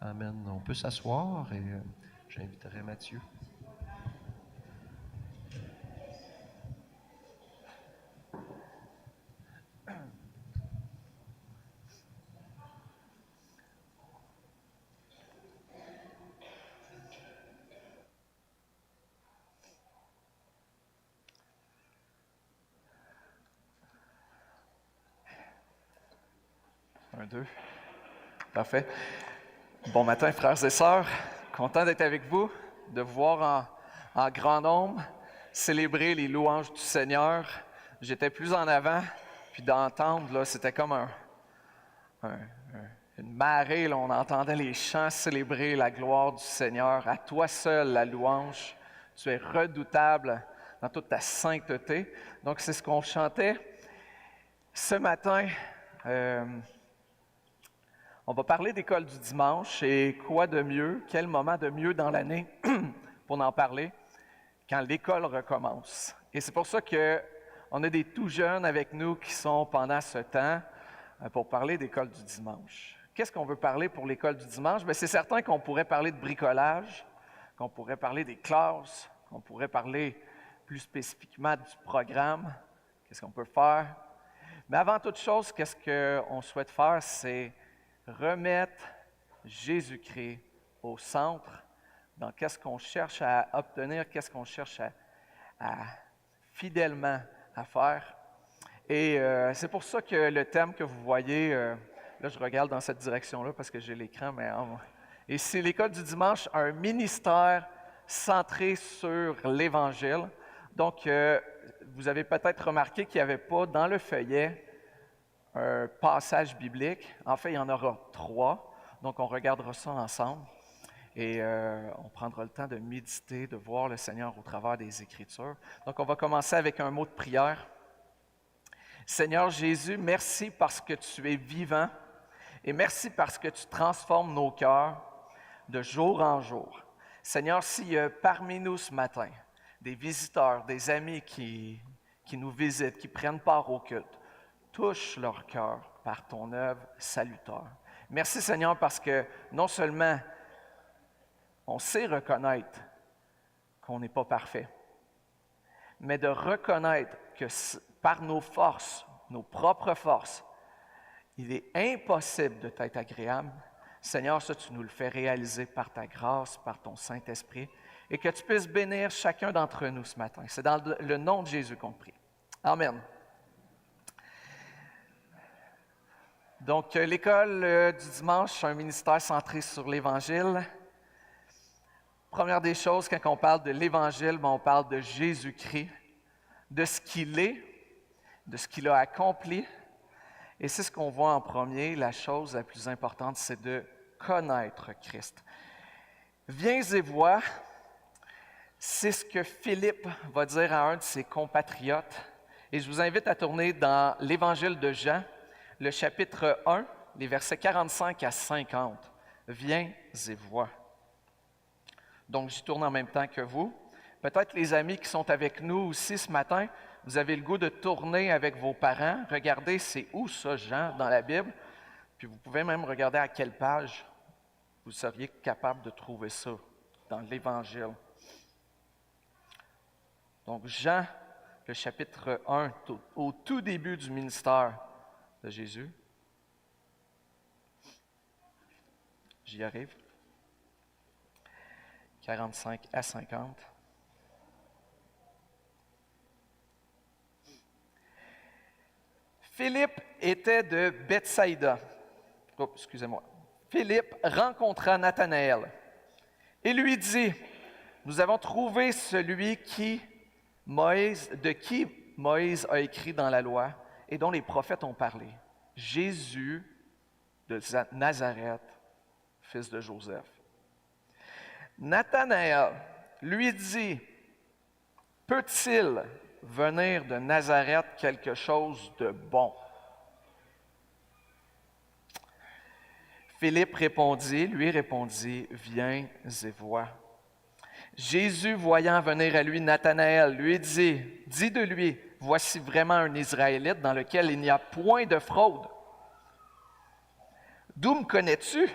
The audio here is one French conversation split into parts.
Amen. On peut s'asseoir et j'inviterai Mathieu. Un, deux. Parfait. Bon matin, frères et sœurs. Content d'être avec vous, de vous voir en grand nombre, célébrer les louanges du Seigneur. J'étais plus en avant, puis d'entendre, là, c'était comme une marée. Là, on entendait les chants célébrer la gloire du Seigneur. À toi seul, la louange. Tu es redoutable dans toute ta sainteté. Donc, c'est ce qu'on chantait. Ce matin, on va parler d'école du dimanche et quoi de mieux, quel moment de mieux dans l'année pour en parler quand l'école recommence. Et c'est pour ça qu'on a des tout jeunes avec nous qui sont pendant ce temps pour parler d'école du dimanche. Qu'est-ce qu'on veut parler pour l'école du dimanche? Bien, c'est certain qu'on pourrait parler de bricolage, qu'on pourrait parler des classes, qu'on pourrait parler plus spécifiquement du programme, qu'est-ce qu'on peut faire. Mais avant toute chose, qu'est-ce qu'on souhaite faire, c'est remettre Jésus-Christ au centre dans qu'est-ce qu'on cherche à obtenir, qu'est-ce qu'on cherche à fidèlement à faire. Et c'est pour ça que le thème que vous voyez, là je regarde dans cette direction-là parce que j'ai l'écran, mais et c'est l'école du dimanche, un ministère centré sur l'Évangile. Donc, vous avez peut-être remarqué qu'il n'y avait pas dans le feuillet un passage biblique. En fait, il y en aura 3. Donc, on regardera ça ensemble. Et on prendra le temps de méditer, de voir le Seigneur au travers des Écritures. Donc, on va commencer avec un mot de prière. Seigneur Jésus, merci parce que tu es vivant et merci parce que tu transformes nos cœurs de jour en jour. Seigneur, s'il y a parmi nous ce matin des visiteurs, des amis qui nous visitent, qui prennent part au culte, touche leur cœur par ton œuvre salutaire. Merci Seigneur parce que non seulement on sait reconnaître qu'on n'est pas parfait, mais de reconnaître que par nos forces, nos propres forces, il est impossible de t'être agréable. Seigneur, ça tu nous le fais réaliser par ta grâce, par ton Saint-Esprit, et que tu puisses bénir chacun d'entre nous ce matin. C'est dans le nom de Jésus qu'on prie. Amen. Donc, l'école du dimanche, un ministère centré sur l'Évangile. Première des choses, quand on parle de l'Évangile, on parle de Jésus-Christ, de ce qu'il est, de ce qu'il a accompli. Et c'est ce qu'on voit en premier. La chose la plus importante, c'est de connaître Christ. Viens et vois, c'est ce que Philippe va dire à un de ses compatriotes. Et je vous invite à tourner dans l'Évangile de Jean, le chapitre 1, les versets 45 à 50. Viens et vois. Donc, j'y tourne en même temps que vous. Peut-être les amis qui sont avec nous aussi ce matin, vous avez le goût de tourner avec vos parents. Regardez, c'est où ça, Jean, dans la Bible? Puis vous pouvez même regarder à quelle page vous seriez capable de trouver ça dans l'Évangile. Donc, Jean, le chapitre 1, au tout début du ministère de Jésus. J'y arrive. 45 à 50. Philippe était de Bethsaïda. Oh, excusez-moi. Philippe rencontra Nathanaël et lui dit, nous avons trouvé celui de qui Moïse a écrit dans la loi et dont les prophètes ont parlé, Jésus de Nazareth, fils de Joseph. Nathanaël lui dit, peut-il venir de Nazareth quelque chose de bon? Philippe lui répondit, viens et vois. Jésus, voyant venir à lui Nathanaël, lui dit de lui, voici vraiment un Israélite dans lequel il n'y a point de fraude. D'où me connais-tu?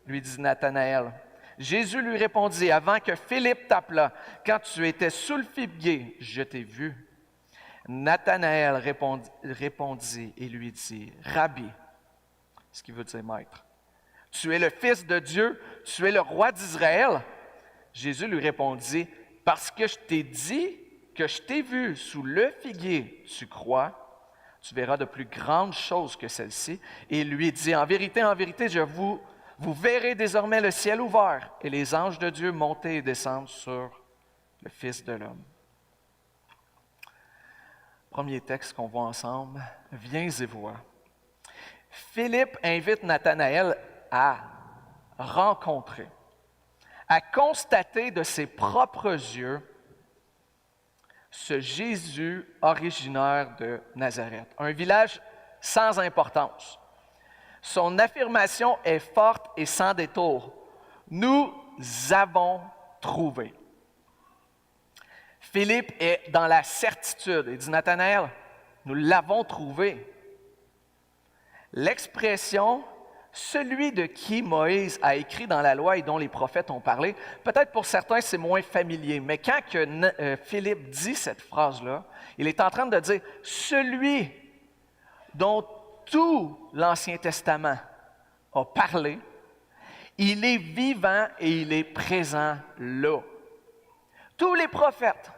lui dit Nathanaël. Jésus lui répondit, avant que Philippe t'appelât, quand tu étais sous le figuier, je t'ai vu. Nathanaël répondit et lui dit, Rabbi, ce qui veut dire maître, tu es le Fils de Dieu, tu es le roi d'Israël. Jésus lui répondit, parce que je t'ai dit que je t'ai vu sous le figuier, tu crois? Tu verras de plus grandes choses que celles-ci. Et il lui dit, en vérité, vous verrez désormais le ciel ouvert et les anges de Dieu monter et descendre sur le Fils de l'homme. Premier texte qu'on voit ensemble, viens et vois. Philippe invite Nathanaël à rencontrer, à constater de ses propres yeux ce Jésus originaire de Nazareth, un village sans importance. Son affirmation est forte et sans détour. Nous avons trouvé. Philippe est dans la certitude. Il dit, Nathanaël, nous l'avons trouvé. L'expression « celui de qui Moïse a écrit dans la loi et dont les prophètes ont parlé », peut-être pour certains c'est moins familier, mais quand Philippe dit cette phrase-là, il est en train de dire « celui dont tout l'Ancien Testament a parlé, il est vivant et il est présent là. » Tous les prophètes,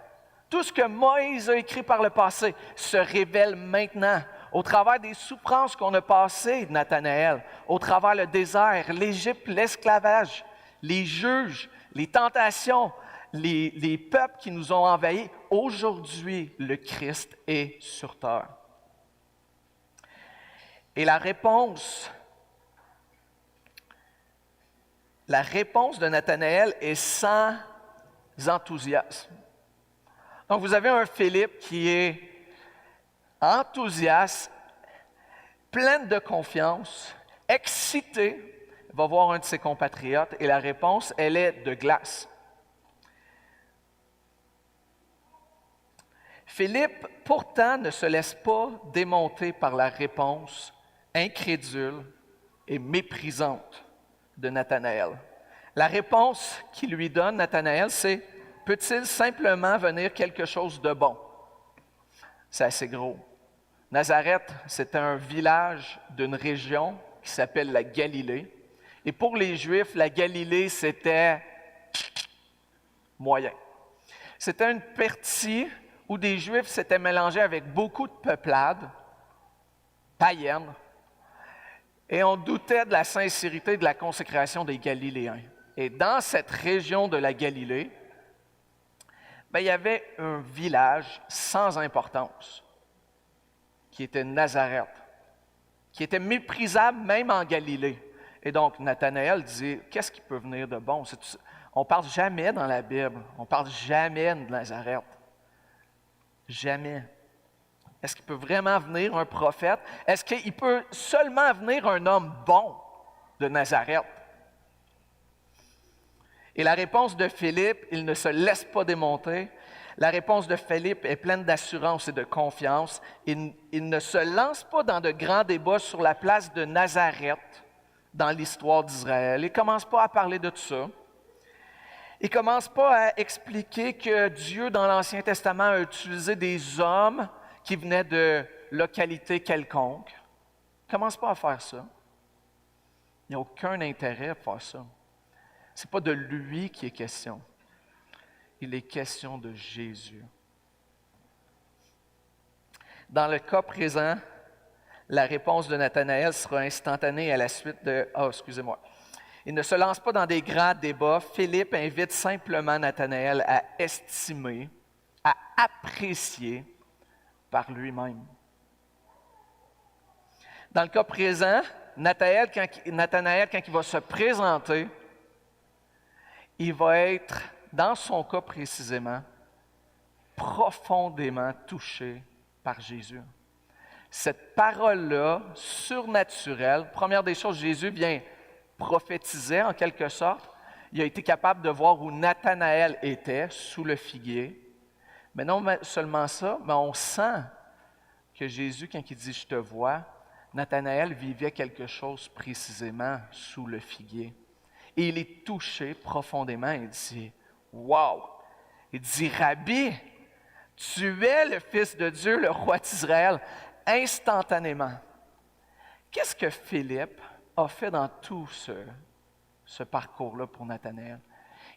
tout ce que Moïse a écrit par le passé se révèle maintenant au travers des souffrances qu'on a passées, Nathanaël, au travers le désert, l'Égypte, l'esclavage, les juges, les tentations, les peuples qui nous ont envahis. Aujourd'hui, le Christ est sur terre. Et la réponse de Nathanaël est sans enthousiasme. Donc, vous avez un Philippe qui est enthousiaste, plein de confiance, excité. Il va voir un de ses compatriotes et la réponse, elle est de glace. Philippe, pourtant, ne se laisse pas démonter par la réponse incrédule et méprisante de Nathanaël. La réponse qu'il lui donne, Nathanaël, c'est « peut-il simplement venir quelque chose de bon? » C'est assez gros. Nazareth, c'était un village d'une région qui s'appelle la Galilée. Et pour les Juifs, la Galilée, c'était moyen. C'était une partie où des Juifs s'étaient mélangés avec beaucoup de peuplades païennes. Et on doutait de la sincérité de la consécration des Galiléens. Et dans cette région de la Galilée, il y avait un village sans importance, qui était Nazareth, qui était méprisable même en Galilée. Et donc, Nathanaël dit, qu'est-ce qui peut venir de bon? On ne parle jamais dans la Bible, on ne parle jamais de Nazareth. Jamais. Est-ce qu'il peut vraiment venir un prophète? Est-ce qu'il peut seulement venir un homme bon de Nazareth? Et la réponse de Philippe, il ne se laisse pas démonter. La réponse de Philippe est pleine d'assurance et de confiance. Il ne se lance pas dans de grands débats sur la place de Nazareth dans l'histoire d'Israël. Il ne commence pas à parler de tout ça. Il ne commence pas à expliquer que Dieu, dans l'Ancien Testament, a utilisé des hommes qui venaient de localités quelconques. Il ne commence pas à faire ça. Il n'y a aucun intérêt à faire ça. Ce n'est pas de lui qui est question. Il est question de Jésus. Dans le cas présent, la réponse de Nathanaël sera instantanée à la suite de... Il ne se lance pas dans des grands débats. Philippe invite simplement Nathanaël à estimer, à apprécier par lui-même. Dans le cas présent, Nathanaël, quand il va se présenter, il va être, dans son cas précisément, profondément touché par Jésus. Cette parole-là, surnaturelle, première des choses, Jésus vient prophétiser en quelque sorte. Il a été capable de voir où Nathanaël était, sous le figuier. Mais non seulement ça, mais on sent que Jésus, quand il dit « je te vois », Nathanaël vivait quelque chose précisément sous le figuier. Et il est touché profondément. Il dit, « Wow! » Il dit, « Rabbi, tu es le Fils de Dieu, le roi d'Israël. » Instantanément. Qu'est-ce que Philippe a fait dans tout ce parcours-là pour Nathanaël?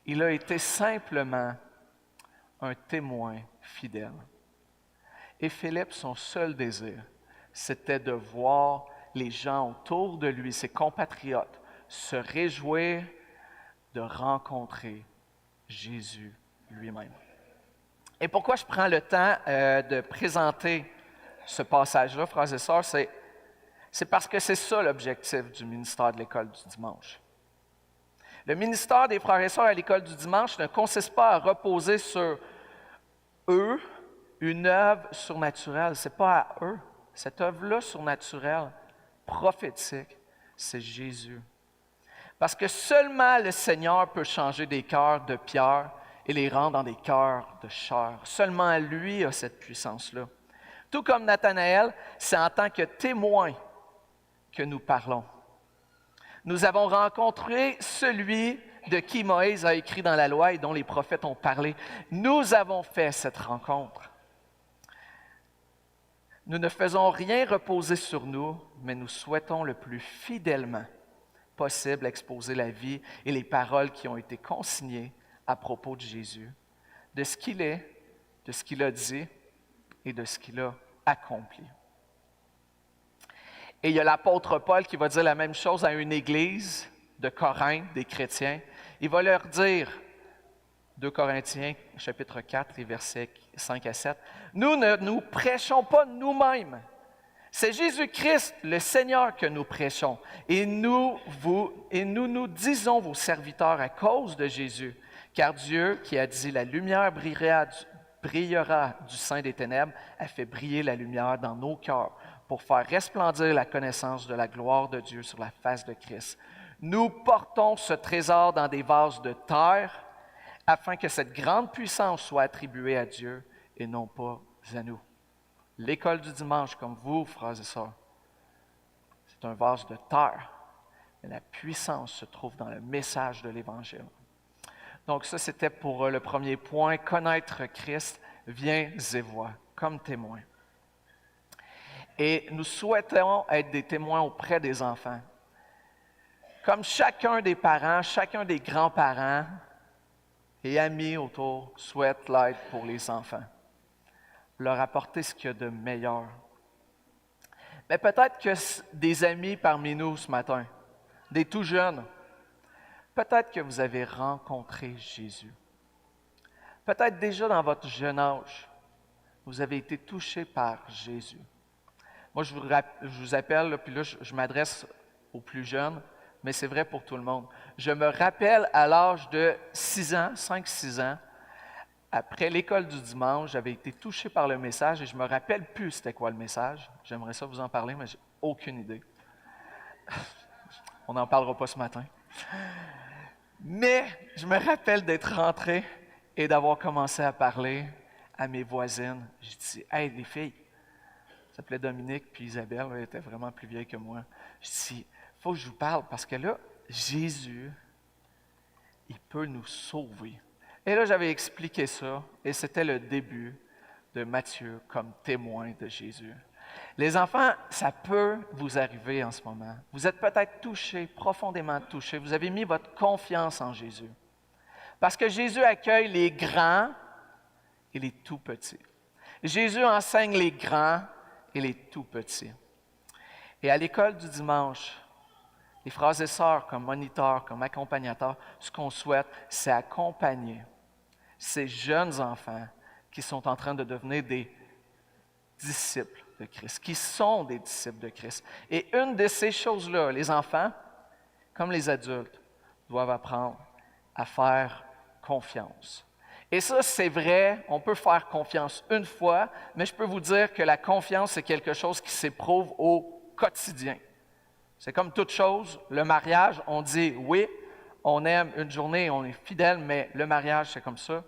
Il a été simplement un témoin fidèle. Et Philippe, son seul désir, c'était de voir les gens autour de lui, ses compatriotes, se réjouir de rencontrer Jésus lui-même. Et pourquoi je prends le temps de présenter ce passage-là, frères et sœurs, c'est parce que c'est ça l'objectif du ministère de l'École du dimanche. Le ministère des frères et sœurs à l'École du dimanche ne consiste pas à reposer sur eux une œuvre surnaturelle. Ce n'est pas à eux. Cette œuvre-là surnaturelle, prophétique, c'est Jésus. Parce que seulement le Seigneur peut changer des cœurs de pierre et les rendre dans des cœurs de chair. Seulement lui a cette puissance-là. Tout comme Nathanaël, c'est en tant que témoin que nous parlons. Nous avons rencontré celui de qui Moïse a écrit dans la loi et dont les prophètes ont parlé. Nous avons fait cette rencontre. Nous ne faisons rien reposer sur nous, mais nous souhaitons le plus fidèlement possible exposer la vie et les paroles qui ont été consignées à propos de Jésus, de ce qu'il est, de ce qu'il a dit et de ce qu'il a accompli. Et il y a l'apôtre Paul qui va dire la même chose à une église de Corinthe, des chrétiens. Il va leur dire, 2 Corinthiens, chapitre 4, et versets 5 à 7, « Nous ne nous prêchons pas nous-mêmes. C'est Jésus-Christ, le Seigneur, que nous prêchons. Et nous nous disons vos serviteurs à cause de Jésus. Car Dieu, qui a dit, la lumière brillera du sein des ténèbres, a fait briller la lumière dans nos cœurs pour faire resplendir la connaissance de la gloire de Dieu sur la face de Christ. Nous portons ce trésor dans des vases de terre, afin que cette grande puissance soit attribuée à Dieu et non pas à nous. » L'école du dimanche, comme vous, frères et sœurs, c'est un vase de terre, mais la puissance se trouve dans le message de l'Évangile. Donc ça, c'était pour le premier point, connaître Christ, viens et vois, comme témoin. Et nous souhaitons être des témoins auprès des enfants. Comme chacun des parents, chacun des grands-parents et amis autour souhaite l'être pour les enfants. Leur apporter ce qu'il y a de meilleur. Mais peut-être que des amis parmi nous ce matin, des tout jeunes, peut-être que vous avez rencontré Jésus. Peut-être déjà dans votre jeune âge, vous avez été touché par Jésus. Moi, je vous appelle, puis là, je m'adresse aux plus jeunes, mais c'est vrai pour tout le monde. Je me rappelle à l'âge de 6 ans, 5-6 ans, après l'école du dimanche, j'avais été touché par le message et je ne me rappelle plus c'était quoi le message. J'aimerais ça vous en parler, mais je n'ai aucune idée. On n'en parlera pas ce matin. Mais je me rappelle d'être rentré et d'avoir commencé à parler à mes voisines. J'ai dit, « Hey, les filles, » ça s'appelait Dominique puis Isabelle, elle était vraiment plus vieille que moi. Je dis, « Il faut que je vous parle parce que là, Jésus, il peut nous sauver. » Et là, j'avais expliqué ça, et c'était le début de Matthieu comme témoin de Jésus. Les enfants, ça peut vous arriver en ce moment. Vous êtes peut-être touchés, profondément touchés. Vous avez mis votre confiance en Jésus. Parce que Jésus accueille les grands et les tout petits. Jésus enseigne les grands et les tout petits. Et à l'école du dimanche, les frères et sœurs, comme moniteurs, comme accompagnateurs, ce qu'on souhaite, c'est accompagner ces jeunes enfants qui sont en train de devenir des disciples de Christ, qui sont des disciples de Christ. Et une de ces choses-là, les enfants, comme les adultes, doivent apprendre à faire confiance. Et ça, c'est vrai, on peut faire confiance une fois, mais je peux vous dire que la confiance, c'est quelque chose qui s'éprouve au quotidien. C'est comme toute chose, le mariage, on dit oui, on aime une journée, on est fidèle, mais le mariage, c'est comme ça.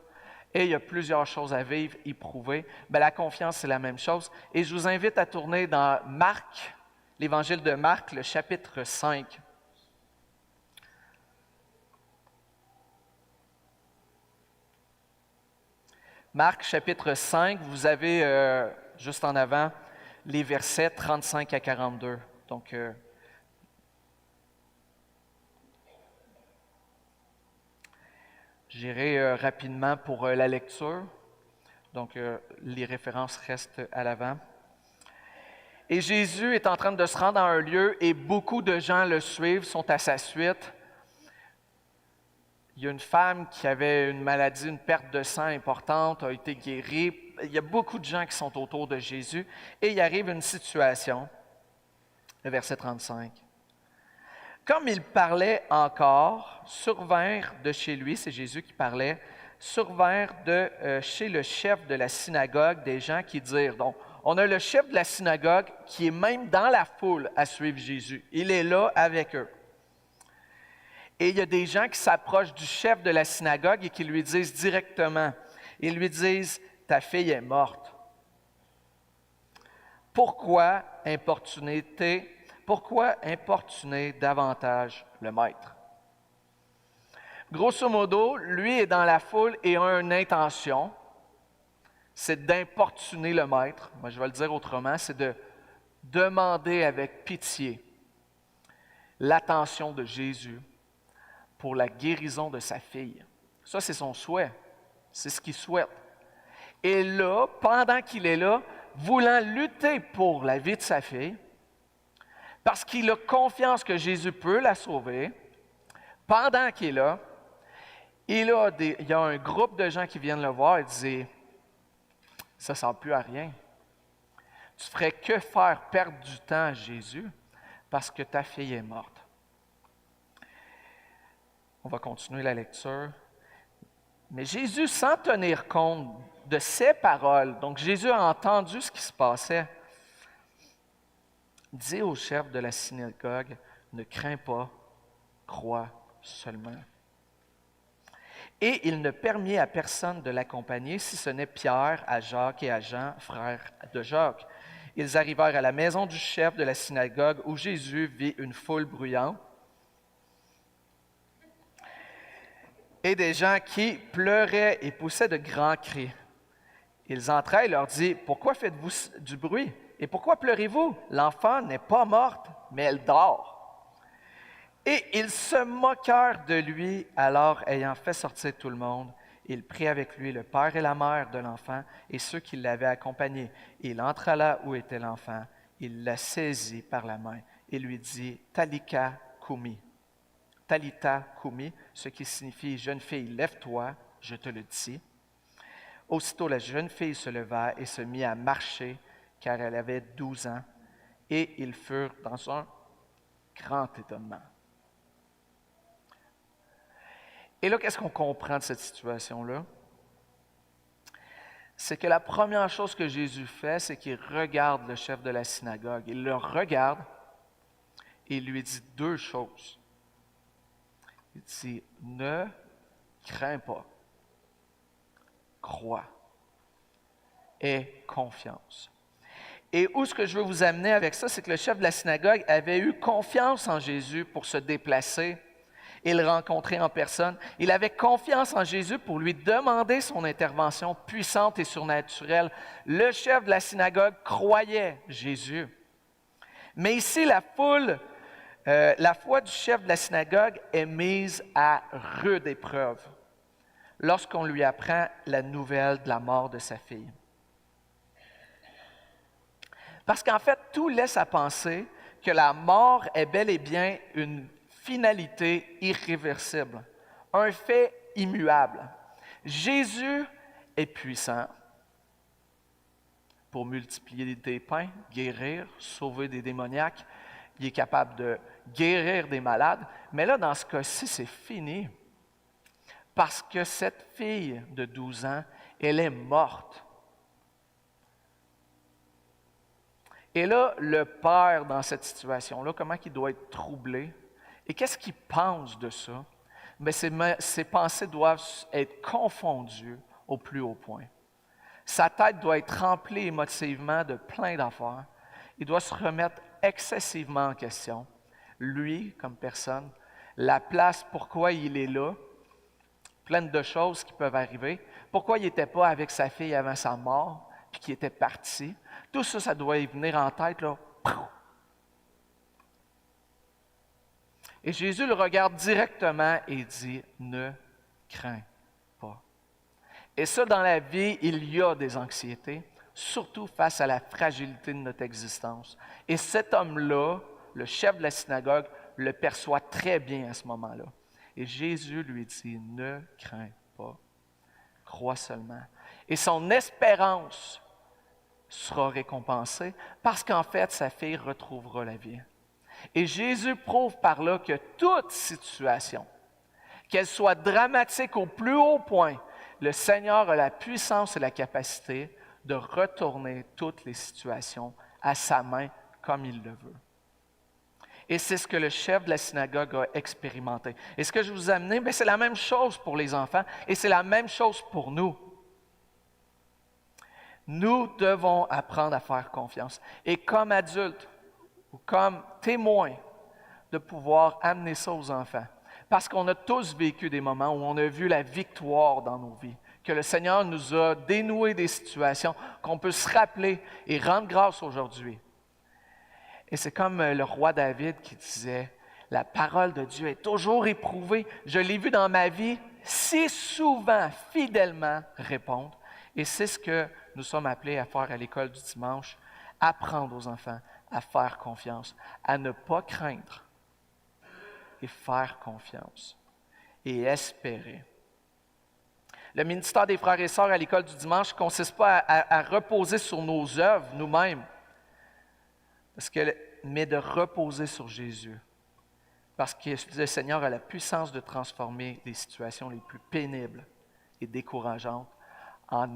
Et il y a plusieurs choses à vivre, y prouver. Bien, la confiance, c'est la même chose. Et je vous invite à tourner dans Marc, l'Évangile de Marc, le chapitre 5. Marc chapitre 5, vous avez juste en avant les versets 35 à 42. Donc, j'irai rapidement pour la lecture. Donc, les références restent à l'avant. Et Jésus est en train de se rendre dans un lieu et beaucoup de gens le suivent, sont à sa suite. Il y a une femme qui avait une maladie, une perte de sang importante, a été guérie. Il y a beaucoup de gens qui sont autour de Jésus. Et il arrive une situation, le verset 35. Comme il parlait encore, survinrent de chez lui, c'est Jésus qui parlait, survinrent de chez le chef de la synagogue des gens qui dirent, donc, on a le chef de la synagogue qui est même dans la foule à suivre Jésus. Il est là avec eux. Et il y a des gens qui s'approchent du chef de la synagogue et qui lui disent directement, ils lui disent, ta fille est morte. Pourquoi importuner davantage le maître? Grosso modo, lui est dans la foule et a une intention, c'est d'importuner le maître. Moi, je vais le dire autrement, c'est de demander avec pitié l'attention de Jésus pour la guérison de sa fille. Ça, c'est son souhait. C'est ce qu'il souhaite. Et là, pendant qu'il est là, voulant lutter pour la vie de sa fille, parce qu'il a confiance que Jésus peut la sauver, pendant qu'il est là, il y a un groupe de gens qui viennent le voir et disent « Ça ne sert plus à rien. Tu ferais que faire perdre du temps à Jésus parce que ta fille est morte. » On va continuer la lecture. Mais Jésus, sans tenir compte de ces paroles, donc Jésus a entendu ce qui se passait, dit au chef de la synagogue, ne crains pas, crois seulement. Et il ne permit à personne de l'accompagner, si ce n'est Pierre, à Jacques et à Jean, frères de Jacques. Ils arrivèrent à la maison du chef de la synagogue où Jésus vit une foule bruyante et des gens qui pleuraient et poussaient de grands cris. Ils entraient et leur dit, « Pourquoi faites-vous du bruit? Et pourquoi pleurez-vous? L'enfant n'est pas morte, mais elle dort. » Et ils se moquèrent de lui, alors ayant fait sortir tout le monde, il prit avec lui le père et la mère de l'enfant et ceux qui l'avaient accompagné. Il entra là où était l'enfant, il la saisit par la main et lui dit, « Talika kumi » Talita kumi, ce qui signifie « Jeune fille, lève-toi, je te le dis ». Aussitôt la jeune fille se leva et se mit à marcher, car elle avait 12 ans, et ils furent dans un grand étonnement. Et là, qu'est-ce qu'on comprend de cette situation-là? C'est que la première chose que Jésus fait, c'est qu'il regarde le chef de la synagogue. Il le regarde et il lui dit deux choses. Il dit, ne crains pas, crois, aie confiance. Et où ce que je veux vous amener avec ça, c'est que le chef de la synagogue avait eu confiance en Jésus pour se déplacer et le rencontrer en personne. Il avait confiance en Jésus pour lui demander son intervention puissante et surnaturelle. Le chef de la synagogue croyait Jésus. Mais ici, la foi du chef de la synagogue est mise à rude épreuve lorsqu'on lui apprend la nouvelle de la mort de sa fille. Parce qu'en fait, tout laisse à penser que la mort est bel et bien une finalité irréversible, un fait immuable. Jésus est puissant pour multiplier des pains, guérir, sauver des démoniaques. Il est capable de guérir des malades. Mais là, dans ce cas-ci, c'est fini. Parce que cette fille de 12 ans, elle est morte. Et là, le père, dans cette situation-là, comment il doit être troublé? Et qu'est-ce qu'il pense de ça? Bien, ses pensées doivent être confondues au plus haut point. Sa tête doit être remplie émotivement de plein d'affaires. Il doit se remettre excessivement en question. Lui, comme personne, la place, pourquoi il est là, pleines de choses qui peuvent arriver. Pourquoi il n'était pas avec sa fille avant sa mort, puis qu'il était parti? Tout ça, ça doit y venir en tête, là. Et Jésus le regarde directement et dit, ne crains pas. Et ça, dans la vie, il y a des anxiétés, surtout face à la fragilité de notre existence. Et cet homme-là, le chef de la synagogue, le perçoit très bien à ce moment-là. Et Jésus lui dit, ne crains pas, crois seulement. Et son espérance sera récompensée parce qu'en fait, sa fille retrouvera la vie. Et Jésus prouve par là que toute situation, qu'elle soit dramatique au plus haut point, le Seigneur a la puissance et la capacité de retourner toutes les situations à sa main comme il le veut. Et c'est ce que le chef de la synagogue a expérimenté. Et ce que je vous ai amené, c'est la même chose pour les enfants et c'est la même chose pour nous. Nous devons apprendre à faire confiance. Et comme adultes ou comme témoins, de pouvoir amener ça aux enfants. Parce qu'on a tous vécu des moments où on a vu la victoire dans nos vies, que le Seigneur nous a dénoué des situations qu'on peut se rappeler et rendre grâce aujourd'hui. Et c'est comme le roi David qui disait, la parole de Dieu est toujours éprouvée. Je l'ai vu dans ma vie si souvent, fidèlement répondre. Et c'est ce que nous sommes appelés à faire à l'école du dimanche, apprendre aux enfants à faire confiance, à ne pas craindre et faire confiance et espérer. Le ministère des frères et sœurs à l'école du dimanche ne consiste pas à reposer sur nos œuvres nous-mêmes, mais de reposer sur Jésus. Parce que le Seigneur a la puissance de transformer les situations les plus pénibles et décourageantes en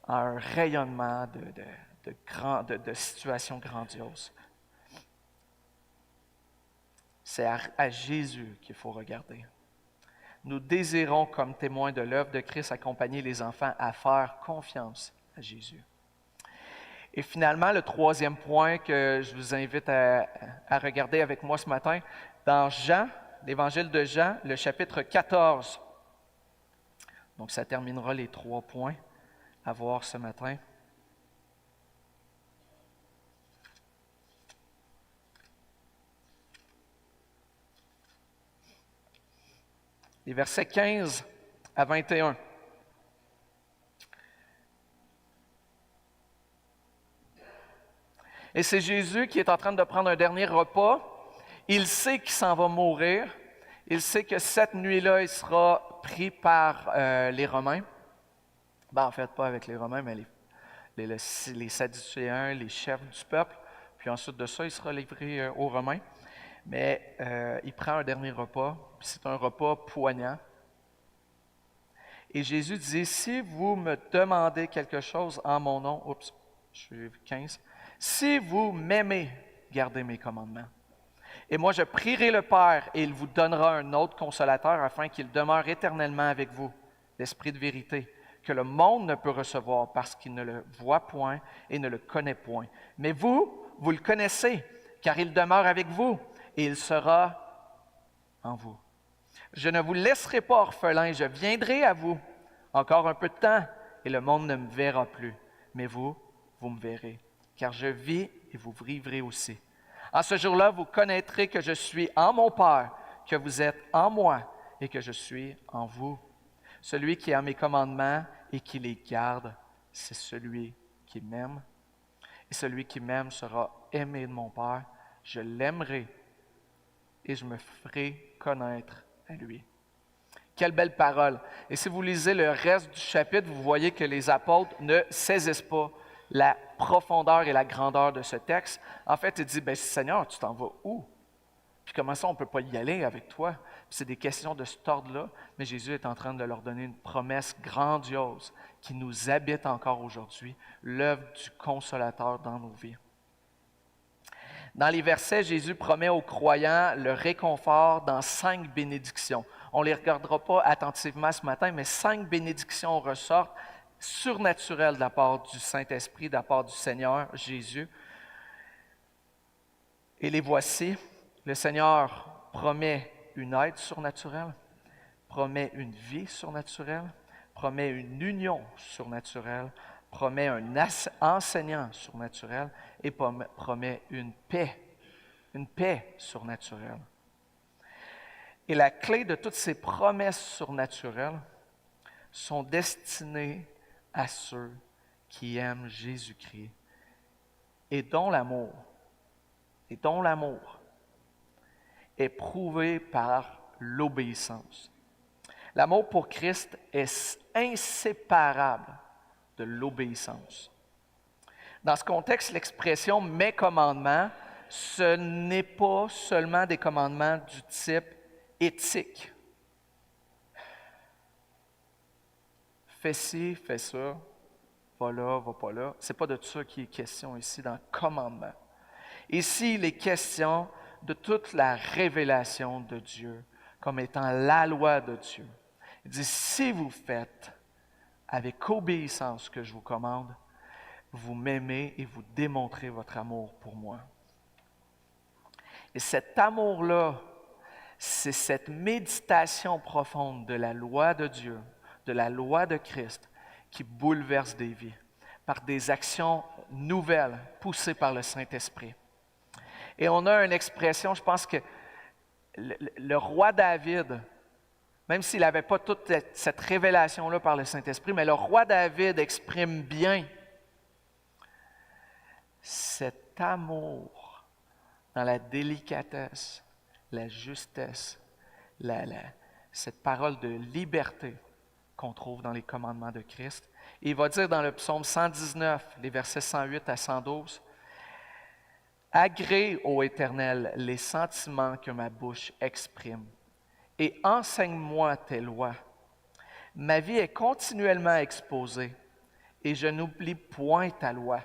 un rayonnement de situations grandioses. C'est à Jésus qu'il faut regarder. Nous désirons, comme témoins de l'œuvre de Christ, accompagner les enfants à faire confiance à Jésus. Et finalement, le troisième point que je vous invite à regarder avec moi ce matin, dans Jean, l'Évangile de Jean, le chapitre 14. Donc, ça terminera les 3 points à voir ce matin. Les versets 15 à 21. Et c'est Jésus qui est en train de prendre un dernier repas. Il sait qu'il s'en va mourir. Il sait que cette nuit-là, il sera pris par les Romains. En fait, pas avec les Romains, mais les Sadducéens, les chefs du peuple. Puis ensuite de ça, il sera livré aux Romains. Mais il prend un dernier repas, puis c'est un repas poignant. Et Jésus dit, si vous me demandez quelque chose en mon nom, je suis 15, si vous m'aimez, gardez mes commandements. Et moi, je prierai le Père et il vous donnera un autre consolateur afin qu'il demeure éternellement avec vous, l'Esprit de vérité, que le monde ne peut recevoir parce qu'il ne le voit point et ne le connaît point. Mais vous le connaissez, car il demeure avec vous et il sera en vous. Je ne vous laisserai pas orphelin, je viendrai à vous. Encore un peu de temps, et le monde ne me verra plus. Mais vous me verrez, car je vis et vous vivrez aussi. En ce jour-là, vous connaîtrez que je suis en mon Père, que vous êtes en moi et que je suis en vous. Celui qui a mes commandements et qui les garde, c'est celui qui m'aime. Et celui qui m'aime sera aimé de mon Père. Je l'aimerai et je me ferai connaître à lui. Quelle belle parole! Et si vous lisez le reste du chapitre, vous voyez que les apôtres ne saisissent pas la profondeur et la grandeur de ce texte. En fait, il dit, Seigneur, tu t'en vas où? Puis comment ça, on ne peut pas y aller avec toi? Puis c'est des questions de cet ordre-là, mais Jésus est en train de leur donner une promesse grandiose qui nous habite encore aujourd'hui, l'œuvre du Consolateur dans nos vies. Dans les versets, Jésus promet aux croyants le réconfort dans 5 bénédictions. On ne les regardera pas attentivement ce matin, mais 5 bénédictions ressortent surnaturelles de la part du Saint-Esprit, de la part du Seigneur Jésus. Et les voici. Le Seigneur promet une aide surnaturelle, promet une vie surnaturelle, promet une union surnaturelle, promet un enseignant surnaturel et promet une paix surnaturelle. Et la clé de toutes ces promesses surnaturelles sont destinées à ceux qui aiment Jésus-Christ et dont l'amour est prouvé par l'obéissance. L'amour pour Christ est inséparable de l'obéissance. Dans ce contexte, l'expression « mes commandements », ce n'est pas seulement des commandements du type éthique. Fais ci, fais ça, va là, va pas là. Ce n'est pas de ça qui est question ici dans le commandement. Ici, il est question de toute la révélation de Dieu comme étant la loi de Dieu. Il dit, si vous faites avec obéissance ce que je vous commande, vous m'aimez et vous démontrez votre amour pour moi. Et cet amour-là, c'est cette méditation profonde de la loi de Dieu, de la loi de Christ, qui bouleverse des vies par des actions nouvelles poussées par le Saint-Esprit. Et on a une expression, je pense que le roi David, même s'il n'avait pas toute cette révélation-là par le Saint-Esprit, mais le roi David exprime bien cet amour dans la délicatesse, la justesse, cette parole de liberté qu'on trouve dans les commandements de Christ. Et il va dire dans le psaume 119, les versets 108 à 112, « Agrée, ô Éternel, les sentiments que ma bouche exprime, et enseigne-moi tes lois. Ma vie est continuellement exposée, et je n'oublie point ta loi.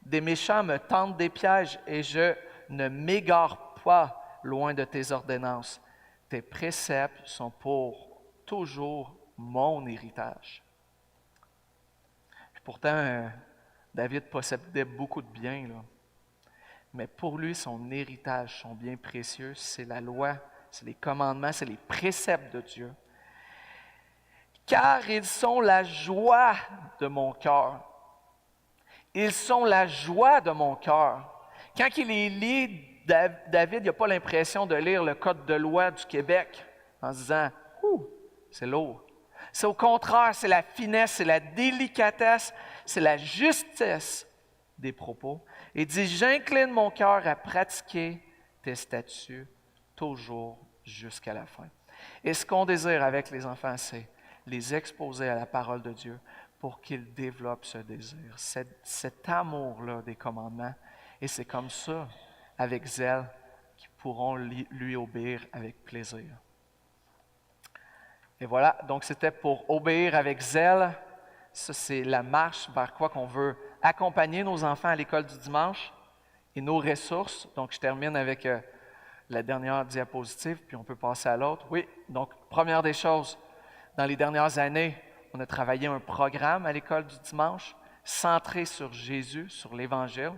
Des méchants me tendent des pièges, et je ne m'égare pas loin de tes ordonnances. Tes préceptes sont pour toujours mon héritage. » Puis pourtant, David possédait beaucoup de biens, là. Mais pour lui, son héritage, son bien précieux, c'est la loi, c'est les commandements, c'est les préceptes de Dieu. Car ils sont la joie de mon cœur. Ils sont la joie de mon cœur. Quand il les lit, David n'a pas l'impression de lire le Code de loi du Québec en se disant « Ouh, c'est lourd ». C'est au contraire, c'est la finesse, c'est la délicatesse, c'est la justesse des propos. Il dit, j'incline mon cœur à pratiquer tes statuts toujours jusqu'à la fin. Et ce qu'on désire avec les enfants, c'est les exposer à la parole de Dieu pour qu'ils développent ce désir, cet amour-là des commandements. Et c'est comme ça, avec zèle, qu'ils pourront lui obéir avec plaisir. Et voilà, donc c'était pour obéir avec zèle. Ça, c'est la marche vers quoi qu'on veut accompagner nos enfants à l'école du dimanche et nos ressources. Donc, je termine avec la dernière diapositive, puis on peut passer à l'autre. Oui, donc, première des choses, dans les dernières années, on a travaillé un programme à l'école du dimanche centré sur Jésus, sur l'Évangile.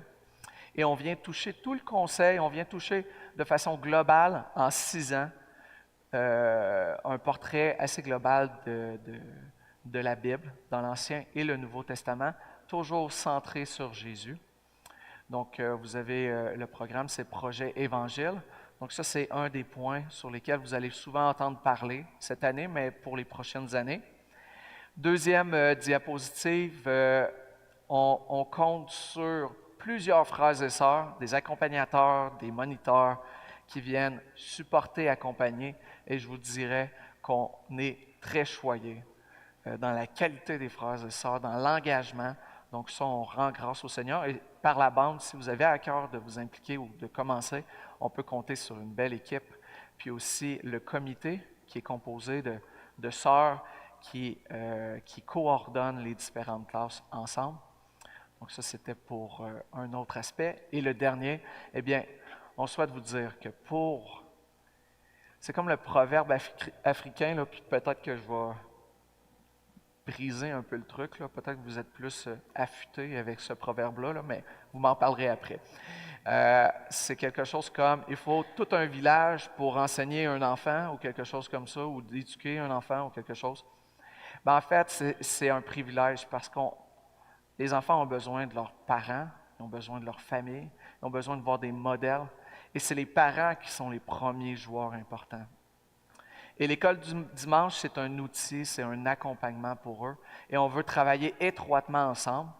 Et on vient toucher tout le conseil, on vient toucher de façon globale, en 6 ans, un portrait assez global de la Bible, dans l'Ancien et le Nouveau Testament, toujours centré sur Jésus. Donc, vous avez le programme, c'est Projet Évangile. Donc, ça, c'est un des points sur lesquels vous allez souvent entendre parler cette année, mais pour les prochaines années. Deuxième diapositive, on compte sur plusieurs frères et sœurs, des accompagnateurs, des moniteurs qui viennent supporter, accompagner, et je vous dirais qu'on est très choyés dans la qualité des frères et sœurs, dans l'engagement. Donc ça, on rend grâce au Seigneur. Et par la bande, si vous avez à cœur de vous impliquer ou de commencer, on peut compter sur une belle équipe. Puis aussi le comité qui est composé de sœurs qui coordonnent les différentes classes ensemble. Donc ça, c'était pour un autre aspect. Et le dernier, eh bien, on souhaite vous dire que c'est comme le proverbe africain, là, puis peut-être que je vais briser un peu le truc, là. Peut-être que vous êtes plus affûtés avec ce proverbe-là, là, mais vous m'en parlerez après. C'est quelque chose comme, il faut tout un village pour enseigner un enfant ou quelque chose comme ça, ou d'éduquer un enfant ou quelque chose. En fait, c'est un privilège parce que les enfants ont besoin de leurs parents, ils ont besoin de leur famille, ils ont besoin de voir des modèles. Et c'est les parents qui sont les premiers joueurs importants. Et l'école du dimanche, c'est un outil, c'est un accompagnement pour eux. Et on veut travailler étroitement ensemble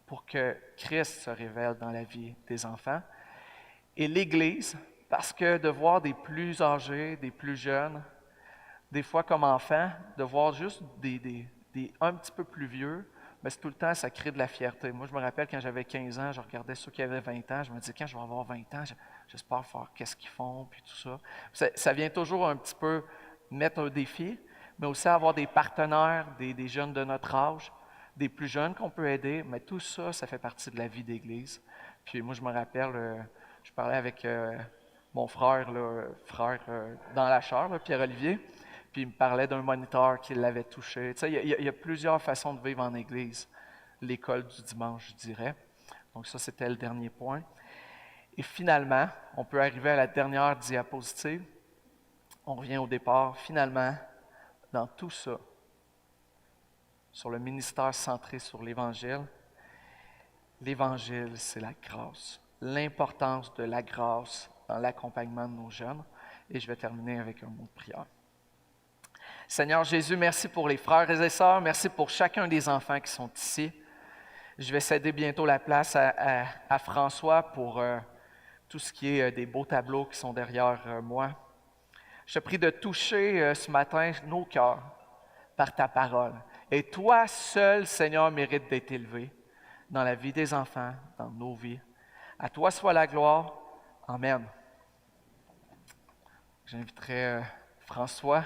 pour que Christ se révèle dans la vie des enfants. Et l'Église, parce que de voir des plus âgés, des plus jeunes, des fois comme enfants, de voir juste des un petit peu plus vieux, mais c'est tout le temps, ça crée de la fierté. Moi, je me rappelle quand j'avais 15 ans, je regardais ceux qui avaient 20 ans, je me disais, quand je vais avoir 20 ans, j'espère faire qu'est-ce qu'ils font, puis tout ça. Ça vient toujours un petit peu mettre un défi, mais aussi avoir des partenaires, des jeunes de notre âge, des plus jeunes qu'on peut aider, mais tout ça, ça fait partie de la vie d'Église. Puis moi, je me rappelle, je parlais avec mon frère, dans la chair, Pierre-Olivier, puis il me parlait d'un moniteur qui l'avait touché. Tu sais, il y a plusieurs façons de vivre en Église. L'école du dimanche, je dirais. Donc ça, c'était le dernier point. Et finalement, on peut arriver à la dernière diapositive. On revient au départ. Finalement, dans tout ça, sur le ministère centré sur l'Évangile, c'est la grâce. L'importance de la grâce dans l'accompagnement de nos jeunes. Et je vais terminer avec un mot de prière. Seigneur Jésus, merci pour les frères et sœurs. Merci pour chacun des enfants qui sont ici. Je vais céder bientôt la place à François pour tout ce qui est des beaux tableaux qui sont derrière moi. Je te prie de toucher ce matin nos cœurs par ta parole. Et toi seul, Seigneur, mérite d'être élevé dans la vie des enfants, dans nos vies. À toi soit la gloire. Amen. J'inviterai François